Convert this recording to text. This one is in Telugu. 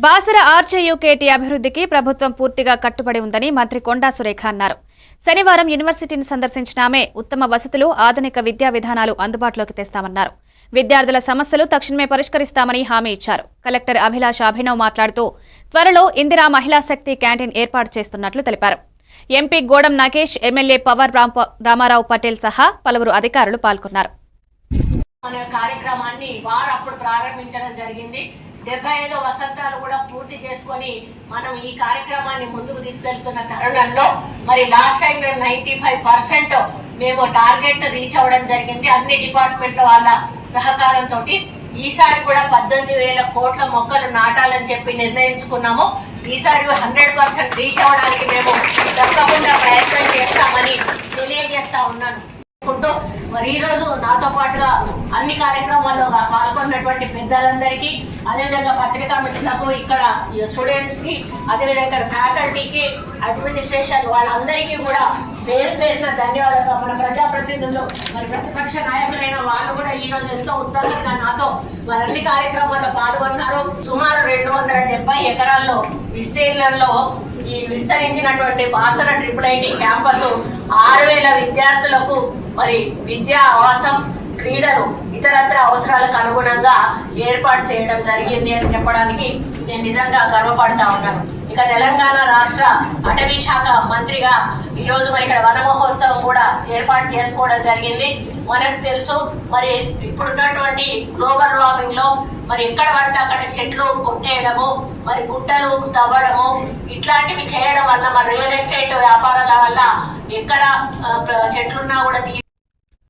బాసర ఆర్జేయూకేటీ అభివృద్ధికి ప్రభుత్వం పూర్తిగా కట్టుబడి ఉందని మంత్రి కొండా సురేఖ అన్నారు. శనివారం యూనివర్సిటీని సందర్శించిన ఆమె ఉత్తమ వసతులు, ఆధునిక విద్యా విధానాలు అందుబాటులోకి తెస్తామన్నారు. విద్యార్థుల సమస్యలు తక్షణమే పరిష్కరిస్తామని హామీ ఇచ్చారు. కలెక్టర్ అభిలాష అభినవ్ మాట్లాడుతూ త్వరలో ఇందిరా మహిళా శక్తి క్యాంటీన్ ఏర్పాటు చేస్తున్నట్లు తెలిపారు. ఎంపీ గోడం నాగేష్, ఎమ్మెల్యే పవర్ రామారావు పటేల్ సహా పలువురు అధికారులు పాల్గొన్నారు. కార్యక్రమాన్ని వారు అప్పుడు ప్రారంభించడం జరిగింది. 75 వసంతాలు కూడా పూర్తి చేసుకొని మనం ఈ కార్యక్రమాన్ని ముందుకు తీసుకెళ్తున్న తరుణంలో మరి లాస్ట్ టైం 95% మేము టార్గెట్ రీచ్ అవ్వడం జరిగింది. అన్ని డిపార్ట్మెంట్ల వాళ్ళ సహకారంతో ఈసారి కూడా 18,000 కోట్ల మొక్కలు నాటాలని చెప్పి నిర్ణయించుకున్నాము. ఈసారి 100% రీచ్ అవ్వడానికి మేము తప్పకుండా ప్రయత్నం చేస్తామని తెలియజేస్తా ఉన్నాను. మరి ఈ రోజు నాతో పాటుగా అన్ని కార్యక్రమాల్లో పాల్గొన్నటువంటి పెద్దలందరికీ, అదేవిధంగా పత్రికా మిత్రులకు, ఇక్కడ స్టూడెంట్స్ కి, అదేవిధంగా ఇక్కడ ఫ్యాకల్టీకి, అడ్మినిస్ట్రేషన్ వాళ్ళందరికీ కూడా పేరు పేరున ధన్యవాదాలు. మన ప్రజాప్రతినిధులు మరి ప్రతిపక్ష నాయకులైన వాళ్ళు కూడా ఈ రోజు ఎంతో ఉత్సాహంగా నాతో మరి అన్ని కార్యక్రమాల్లో పాల్గొన్నారు. సుమారు 270 ఎకరాల్లో విస్తీర్ణంలో ఈ విస్తరించినటువంటి బాసర IIIT క్యాంపస్ 6,000 విద్యార్థులకు మరి విద్యా, ఆవాసం, క్రీడలు, ఇతరత్ర అవసరాలకు అనుగుణంగా ఏర్పాటు చేయడం జరిగింది అని చెప్పడానికి నేను నిజంగా గర్వపడతా ఉన్నాను. ఇక తెలంగాణ రాష్ట్ర అటవీ శాఖ మంత్రిగా ఈరోజు మరి ఇక్కడ వన మహోత్సవం కూడా ఏర్పాటు చేసుకోవడం జరిగింది. మనకు తెలుసు మరి ఇప్పుడున్నటువంటి గ్లోబల్ వార్మింగ్ లో మరి ఎక్కడ పడితే అక్కడ చెట్లు కొట్టేయడము, మరి గుట్టలు తవ్వడము, ఇట్లాంటివి చేయడం వల్ల మరి రియల్ ఎస్టేట్ వ్యాపారాల వల్ల ఎక్కడ చెట్లున్నా కూడా